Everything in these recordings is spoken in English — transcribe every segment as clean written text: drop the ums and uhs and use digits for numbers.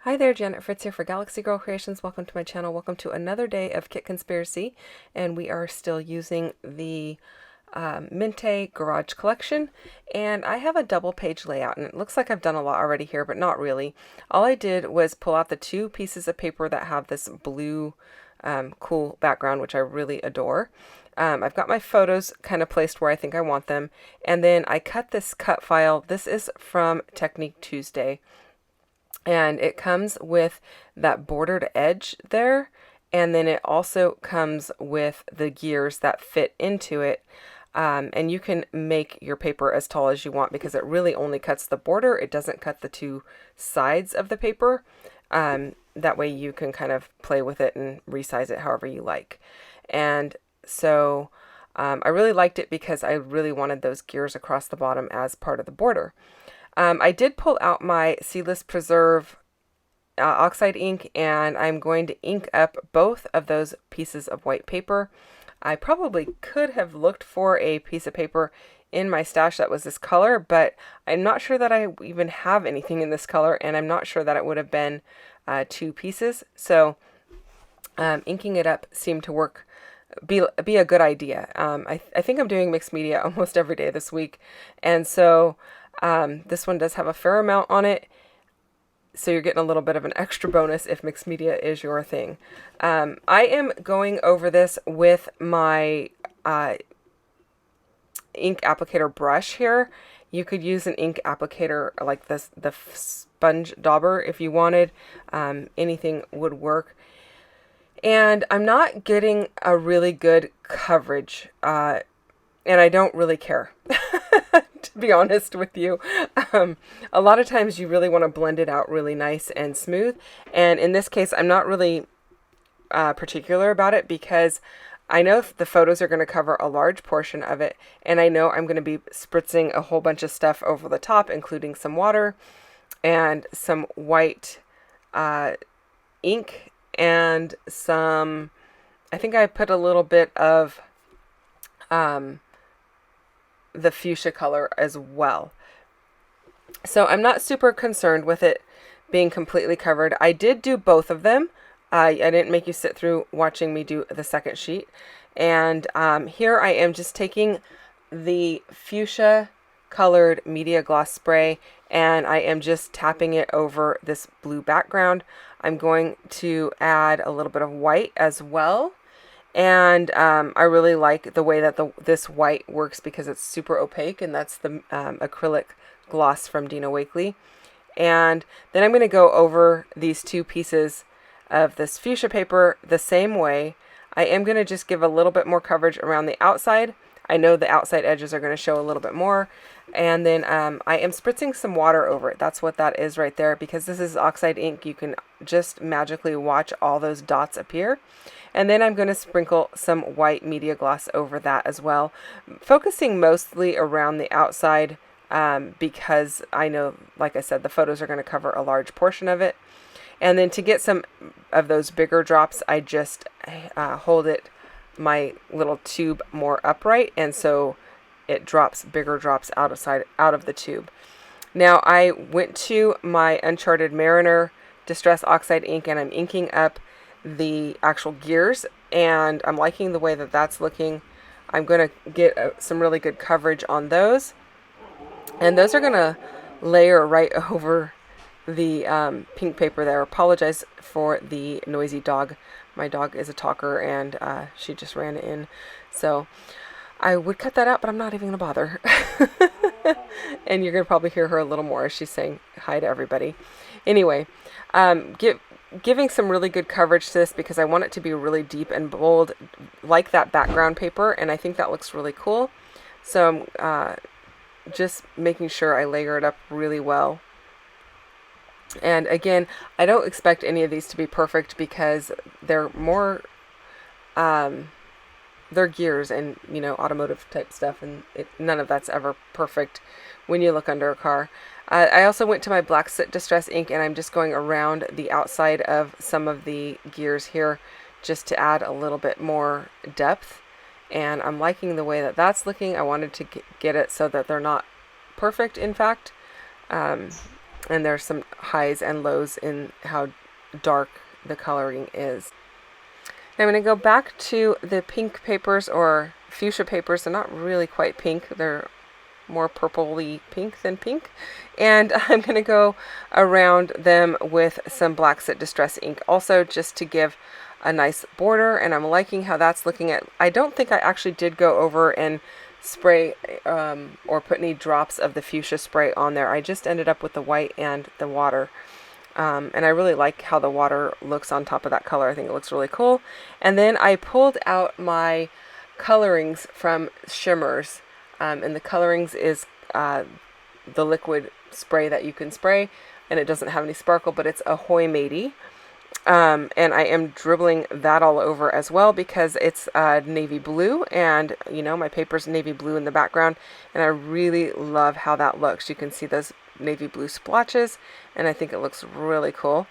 Hi there, Janet Fritz here for Galaxy Girl Creations. Welcome to my channel. Welcome to another day of Kit Conspiracy, and we are still using the Minte Garage Collection, and I have a double page layout, and it looks like I've done a lot already here, but not really. All I did was pull out the two pieces of paper that have this blue cool background, which I really adore. I've got my photos kind of placed where I think I want them, and then I cut this cut file. This is from Technique Tuesday. And it comes with that bordered edge there, and then it also comes with the gears that fit into it. And you can make your paper as tall as you want because it really only cuts the border. It doesn't cut the two sides of the paper. That way you can kind of play with it and resize it however you like. And so I really liked it because I really wanted those gears across the bottom as part of the border. I did pull out my Seedless Preserve oxide ink, and I'm going to ink up both of those pieces of white paper. I probably could have looked for a piece of paper in my stash that was this color, but I'm not sure that I even have anything in this color, and I'm not sure that it would have been two pieces. So inking it up seemed to be a good idea. I think I'm doing mixed media almost every day this week, and so this one does have a fair amount on it, so you're getting a little bit of an extra bonus if mixed media is your thing. I am going over this with my ink applicator brush here. You could use an ink applicator like this, the sponge dauber, if you wanted. Anything would work. And I'm not getting a really good coverage, and I don't really care. To be honest with you. A lot of times you really want to blend it out really nice and smooth, and in this case I'm not really particular about it because I know the photos are going to cover a large portion of it, and I know I'm going to be spritzing a whole bunch of stuff over the top, including some water and some white ink and some, I think I put a little bit of the fuchsia color as well. So I'm not super concerned with it being completely covered. I did do both of them. I didn't make you sit through watching me do the second sheet. And here I am just taking the fuchsia colored media gloss spray, and I am just tapping it over this blue background. I'm going to add a little bit of white as well. And I really like the way that this white works because it's super opaque, and that's the acrylic gloss from Dina Wakley. And then I'm going to go over these two pieces of this fuchsia paper the same way. I am going to just give a little bit more coverage around the outside. I know the outside edges are going to show a little bit more. And then I am spritzing some water over it. That's what that is right there. Because this is oxide ink, you can just magically watch all those dots appear. And then I'm going to sprinkle some white media gloss over that as well, focusing mostly around the outside because I know, like I said, the photos are going to cover a large portion of it. And then to get some of those bigger drops, I just hold my little tube more upright, and so it drops bigger drops out of the tube. Now I went to my Uncharted Mariner Distress Oxide ink, and I'm inking up the actual gears, and I'm liking the way that that's looking. I'm going to get some really good coverage on those, and those are going to layer right over the pink paper there. Apologize for the noisy dog. My dog is a talker, and she just ran in, so I would cut that out, but I'm not even going to bother. And you're going to probably hear her a little more as she's saying hi to everybody. Anyway, giving some really good coverage to this because I want it to be really deep and bold like that background paper, and I think that looks really cool. So I'm just making sure I layer it up really well. And again, I don't expect any of these to be perfect because they're more they're gears and, you know, automotive type stuff, and none of that's ever perfect when you look under a car. I also went to my Black Soot Distress ink, and I'm just going around the outside of some of the gears here just to add a little bit more depth. And I'm liking the way that that's looking. I wanted to get it so that they're not perfect, in fact. And there's some highs and lows in how dark the coloring is. Now I'm going to go back to the pink papers, or fuchsia papers. They're not really quite pink. They're more purpley pink than pink. And I'm going to go around them with some Black Soot Distress ink also, just to give a nice border. And I'm liking how that's looking at. I don't think I actually did go over and spray or put any drops of the fuchsia spray on there. I just ended up with the white and the water. And I really like how the water looks on top of that color. I think it looks really cool. And then I pulled out my colorings from Shimmers. And the colorings is the liquid spray that you can spray. And it doesn't have any sparkle, but it's Ahoy Matey. And I am dribbling that all over as well, because it's navy blue, and you know, my paper's navy blue in the background, and I really love how that looks. You can see those navy blue splotches, and I think it looks really cool.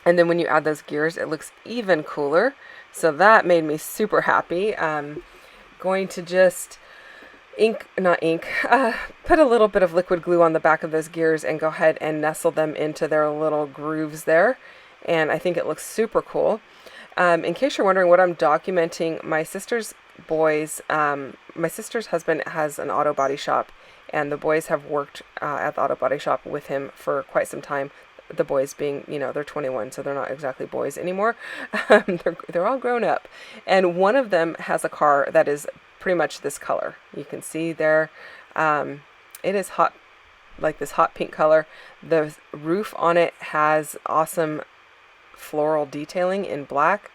And then when you add those gears, it looks even cooler. So that made me super happy. Going to just put a little bit of liquid glue on the back of those gears and go ahead and nestle them into their little grooves there. And I think it looks super cool. In case you're wondering what I'm documenting, my sister's husband has an auto body shop, and the boys have worked at the auto body shop with him for quite some time. The boys being, you know, they're 21, so they're not exactly boys anymore. They're all grown up. And one of them has a car that is pretty much this color. You can see there. It is hot, like this hot pink color. The roof on it has awesome floral detailing in black,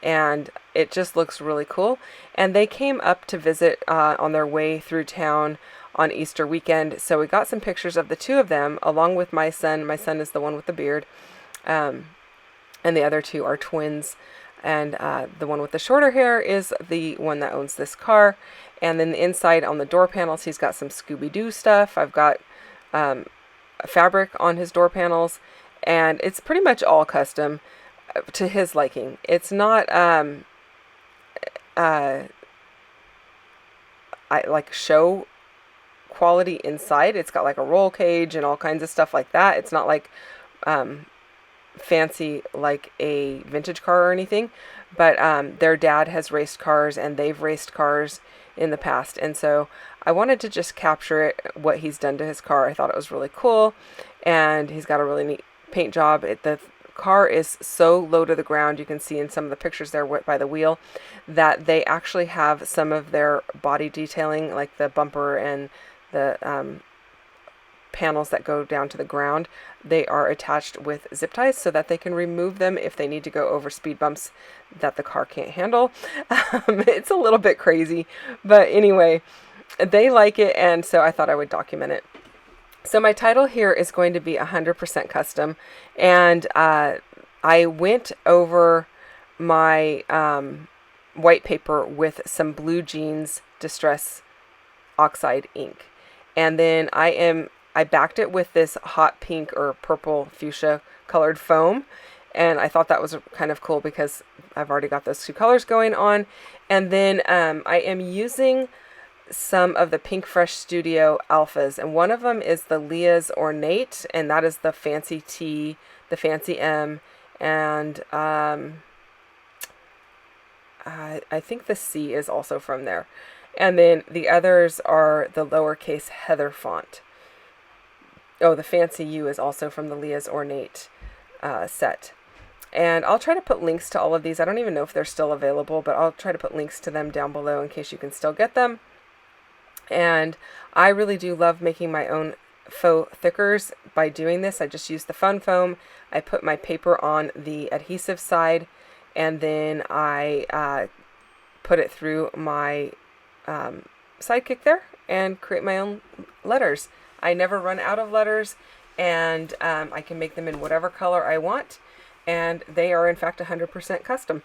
and it just looks really cool. And they came up to visit on their way through town on Easter weekend, so we got some pictures of the two of them along with my son. My son is the one with the beard, and the other two are twins, and the one with the shorter hair is the one that owns this car. And then the inside on the door panels, he's got some Scooby-Doo stuff. I've got fabric on his door panels, and it's pretty much all custom to his liking. It's not like show quality inside. It's got like a roll cage and all kinds of stuff like that. It's not like fancy like a vintage car or anything, but their dad has raced cars, and they've raced cars in the past, and so I wanted to just capture it, what he's done to his car. I thought it was really cool, and he's got a really neat paint job. The car is so low to the ground, you can see in some of the pictures there by the wheel, that they actually have some of their body detailing, like the bumper and the panels that go down to the ground. They are attached with zip ties so that they can remove them if they need to go over speed bumps that the car can't handle. It's a little bit crazy, but anyway, they like it, and so I thought I would document it. So my title here is going to be 100% custom, and I went over my white paper with some Blue Jeans Distress Oxide ink, and then I backed it with this hot pink or purple fuchsia colored foam, and I thought that was kind of cool because I've already got those two colors going on. And then I am using some of the Pink Fresh Studio alphas, and one of them is the Leah's Ornate, and that is the fancy T, the fancy M, and I think the C is also from there. And then the others are the lowercase Heather font. Oh, the fancy U is also from the Leah's Ornate set. And I'll try to put links to all of these. I don't even know if they're still available, but I'll try to put links to them down below in case you can still get them. And I really do love making my own faux thickers by doing this. I just use the fun foam. I put my paper on the adhesive side, and then I put it through my sidekick there and create my own letters. I never run out of letters, and I can make them in whatever color I want, and they are in fact 100% custom,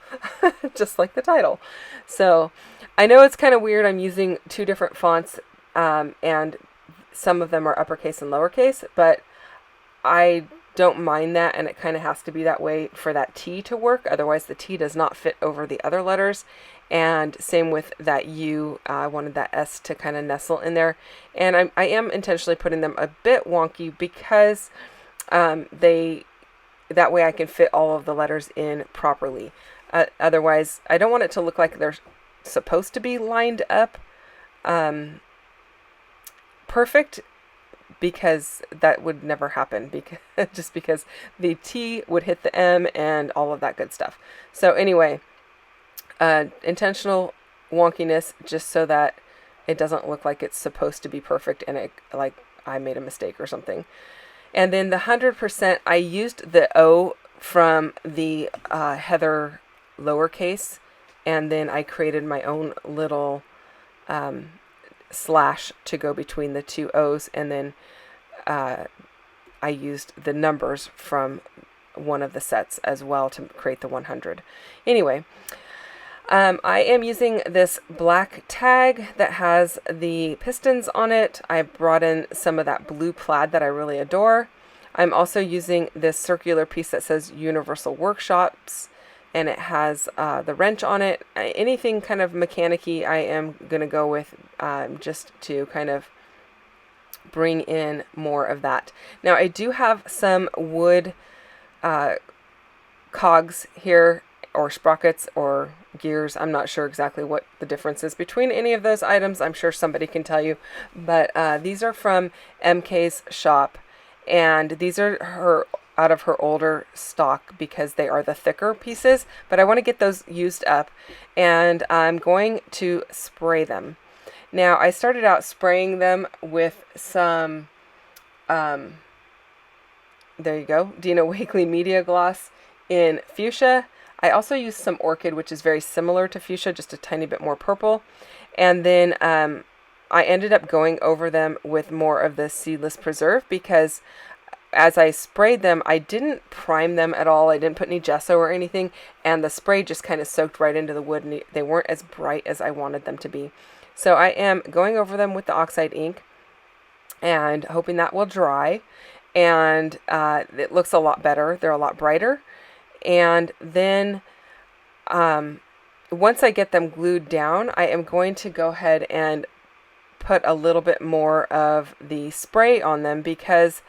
just like the title. So I know it's kind of weird. I'm using two different fonts, and some of them are uppercase and lowercase, but I don't mind that, and it kind of has to be that way for that T to work. Otherwise the T does not fit over the other letters, And same with that U. I wanted that S to kind of nestle in there. And I am intentionally putting them a bit wonky because that way I can fit all of the letters in properly. Otherwise, I don't want it to look like they're supposed to be lined up perfect, because that would never happen, just because the T would hit the M and all of that good stuff. So anyway, intentional wonkiness just so that it doesn't look like it's supposed to be perfect and it, like I made a mistake or something. And then the 100%, I used the O from the Heather lowercase, and then I created my own little slash to go between the two O's, and then I used the numbers from one of the sets as well to create the 100. Anyway, I am using this black tag that has the pistons on it. I brought in some of that blue plaid that I really adore. I'm also using this circular piece that says Universal Workshops, and it has the wrench on it. Anything kind of mechanic-y I am going to go with just to kind of bring in more of that. Now I do have some wood cogs here, or sprockets, or gears. I'm not sure exactly what the difference is between any of those items. I'm sure somebody can tell you. But these are from MK's shop, and these are out of her older stock because they are the thicker pieces. But I want to get those used up, and I'm going to spray them. Now I started out spraying them with some, there you go, Dina Wakley Media Gloss in fuchsia. I also used some orchid, which is very similar to fuchsia, just a tiny bit more purple. And then I ended up going over them with more of the seedless preserve, because as I sprayed them, I didn't prime them at all. I didn't put any gesso or anything, and the spray just kind of soaked right into the wood, and they weren't as bright as I wanted them to be. So I am going over them with the oxide ink and hoping that will dry, and it looks a lot better. They're a lot brighter. And then once I get them glued down, I am going to go ahead and put a little bit more of the spray on them, because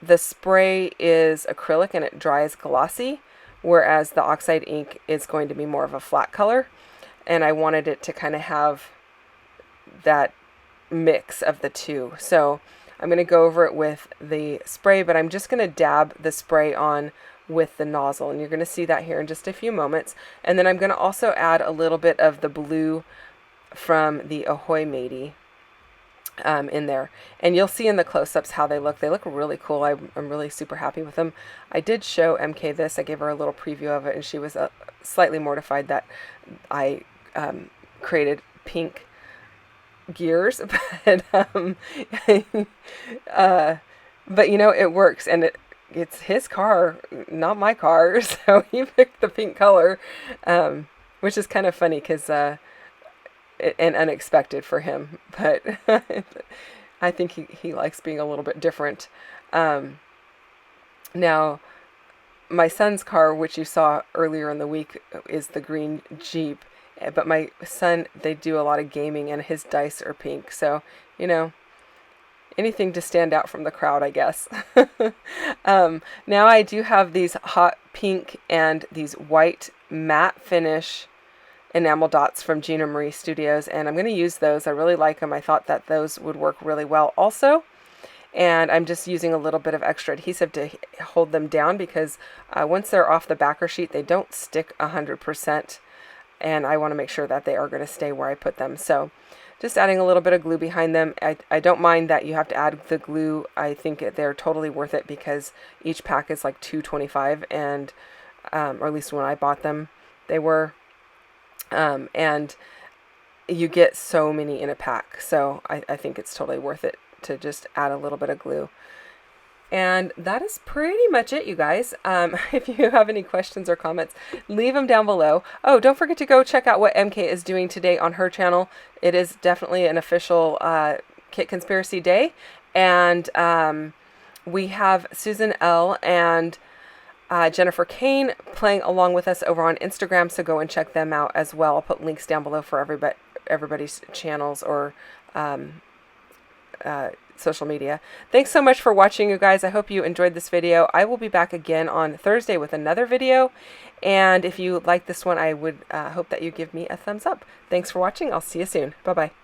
the spray is acrylic and it dries glossy, whereas the oxide ink is going to be more of a flat color. And I wanted it to kind of have that mix of the two. So I'm going to go over it with the spray, but I'm just going to dab the spray on with the nozzle, and you're going to see that here in just a few moments. And then I'm going to also add a little bit of the blue from the Ahoy Matey in there, and you'll see in the close-ups how they look. They look really cool. I'm really super happy with them. I did show MK this. I gave her a little preview of it, and she was slightly mortified that I created pink gears, but but you know, it works, and it's his car, not my car, so he picked the pink color, which is kind of funny because and unexpected for him, but I think he likes being a little bit different. Now, my son's car, which you saw earlier in the week, is the green Jeep, but my son, they do a lot of gaming, and his dice are pink, so, you know, anything to stand out from the crowd, I guess. Now I do have these hot pink and these white matte finish enamel dots from Gina Marie Studios, and I'm going to use those. I really like them. I thought that those would work really well also. And I'm just using a little bit of extra adhesive to hold them down, because once they're off the backer sheet, they don't stick 100%. And I want to make sure that they are going to stay where I put them. So just adding a little bit of glue behind them. I don't mind that you have to add the glue. I think they're totally worth it, because each pack is like $2.25, and or at least when I bought them, they were. And you get so many in a pack. So I think it's totally worth it to just add a little bit of glue. And that is pretty much it, you guys. If you have any questions or comments, leave them down below. Oh, don't forget to go check out what MK is doing today on her channel. It is definitely an official Kit Conspiracy Day. And we have Susan L. and Jennifer Kane playing along with us over on Instagram, so go and check them out as well. I'll put links down below for everybody's channels or social media. Thanks so much for watching, you guys. I hope you enjoyed this video. I will be back again on Thursday with another video, and if you like this one, I would hope that you give me a thumbs up. Thanks for watching. I'll see you soon. Bye-bye.